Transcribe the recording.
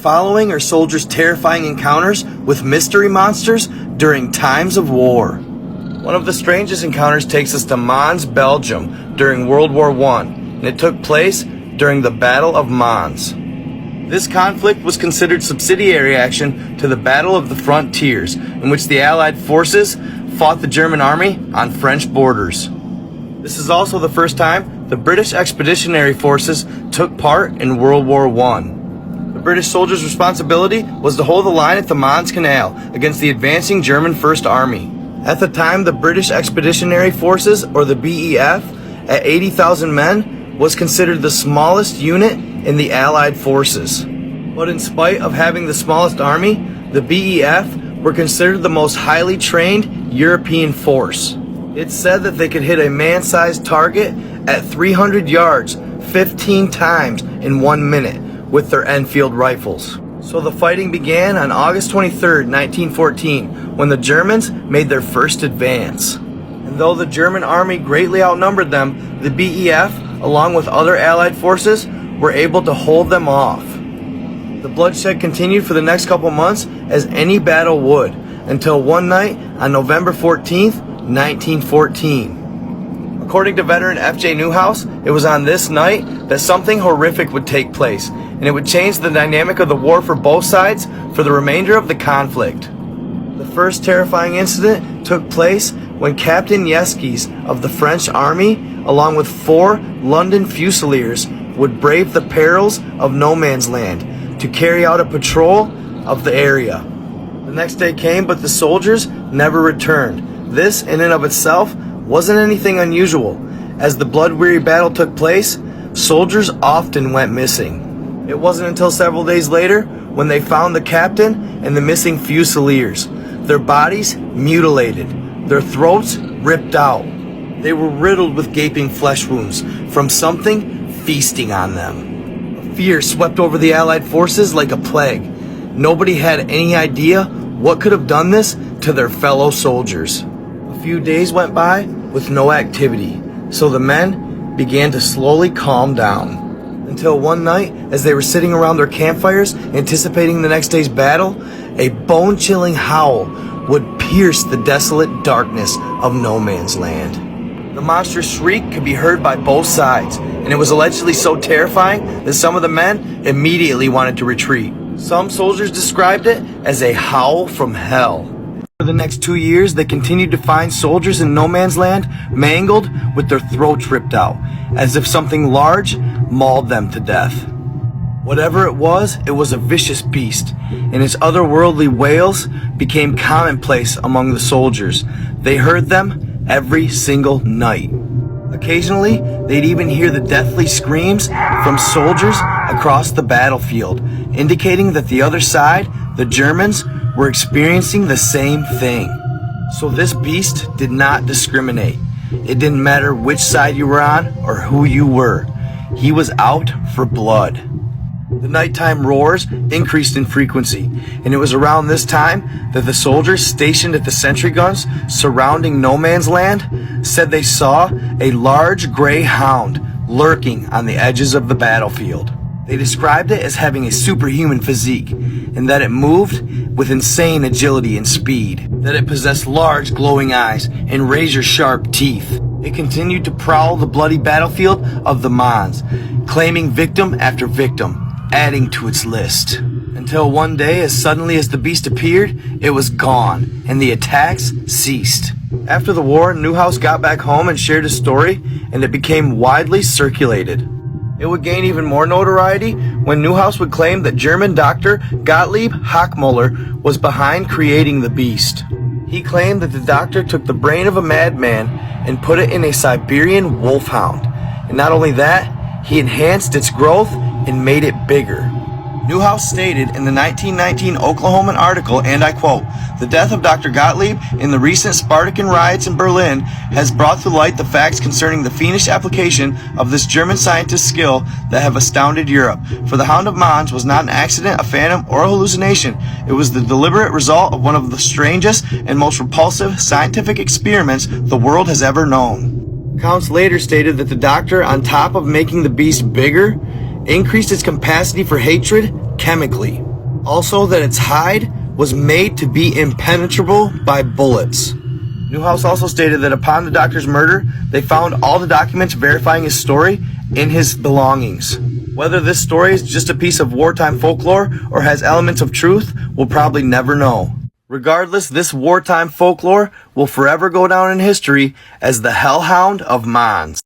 following are soldiers' terrifying encounters with mystery monsters during times of war. One of the strangest encounters takes us to Mons, Belgium during World War I, and it took place during the Battle of Mons. This conflict was considered subsidiary action to the Battle of the Frontiers, in which the Allied forces fought the German army on French borders. This is also the first time the British Expeditionary Forces took part in World War I. The British soldiers' responsibility was to hold the line at the Mons Canal against the advancing German First Army. At the time, the British Expeditionary Forces, or the BEF, at 80,000 men, was considered the smallest unit in the Allied forces. But in spite of having the smallest army, the BEF were considered the most highly trained European force. It's said that they could hit a man-sized target at 300 yards 15 times in 1 minute with their Enfield rifles. So the fighting began on August 23, 1914, when the Germans made their first advance. And though the German army greatly outnumbered them, the BEF, along with other Allied forces, were able to hold them off. The bloodshed continued for the next couple months, as any battle would, until one night on November 14th, 1914. According to veteran F.J. Newhouse, it was on this night that something horrific would take place, and it would change the dynamic of the war for both sides for the remainder of the conflict. The first terrifying incident took place when Captain Yeskis of the French Army, along with 4 London Fusiliers, would brave the perils of no man's land to carry out a patrol of the area. The next day came, but the soldiers never returned. This, in and of itself, wasn't anything unusual. As the blood-weary battle took place, soldiers often went missing. It wasn't until several days later when they found the captain and the missing Fusiliers, their bodies mutilated, their throats ripped out. They were riddled with gaping flesh wounds from something feasting on them. Fear swept over the Allied forces like a plague. Nobody had any idea what could have done this to their fellow soldiers. A few days went by with no activity, so the men began to slowly calm down. Until one night, as they were sitting around their campfires anticipating the next day's battle, a bone-chilling howl would pierce the desolate darkness of no man's land. The monstrous shriek could be heard by both sides, and it was allegedly so terrifying that some of the men immediately wanted to retreat. Some soldiers described it as a howl from hell. For the next 2 years, they continued to find soldiers in no man's land mangled with their throats ripped out, as if something large mauled them to death. Whatever it was a vicious beast, and its otherworldly wails became commonplace among the soldiers. They heard them every single night. Occasionally, they'd even hear the deathly screams from soldiers across the battlefield, indicating that the other side, the Germans, were experiencing the same thing. So this beast did not discriminate. It didn't matter which side you were on or who you were. He was out for blood. The nighttime roars increased in frequency, and it was around this time that the soldiers stationed at the sentry guns surrounding no man's land said they saw a large gray hound lurking on the edges of the battlefield. They described it as having a superhuman physique, and that it moved with insane agility and speed, that it possessed large glowing eyes and razor-sharp teeth. It continued to prowl the bloody battlefield of the Mons, claiming victim after victim, adding to its list. Until one day, as suddenly as the beast appeared, it was gone, and the attacks ceased. After the war, Newhouse got back home and shared his story, and it became widely circulated. It would gain even more notoriety when Newhouse would claim that German doctor Gottlieb Hochmuller was behind creating the beast. He claimed that the doctor took the brain of a madman and put it in a Siberian wolfhound. And not only that, he enhanced its growth and made it bigger. Newhouse stated in the 1919 Oklahoman article, and I quote, "The death of Dr. Gottlieb in the recent Spartakian riots in Berlin has brought to light the facts concerning the fiendish application of this German scientist's skill that have astounded Europe. For the Hound of Mons was not an accident, a phantom, or a hallucination. It was the deliberate result of one of the strangest and most repulsive scientific experiments the world has ever known." Accounts later stated that the doctor, on top of making the beast bigger, increased its capacity for hatred chemically. Also that its hide was made to be impenetrable by bullets. Newhouse also stated that upon the doctor's murder, they found all the documents verifying his story in his belongings. Whether this story is just a piece of wartime folklore or has elements of truth, we'll probably never know. Regardless, this wartime folklore will forever go down in history as the Hellhound of Mons.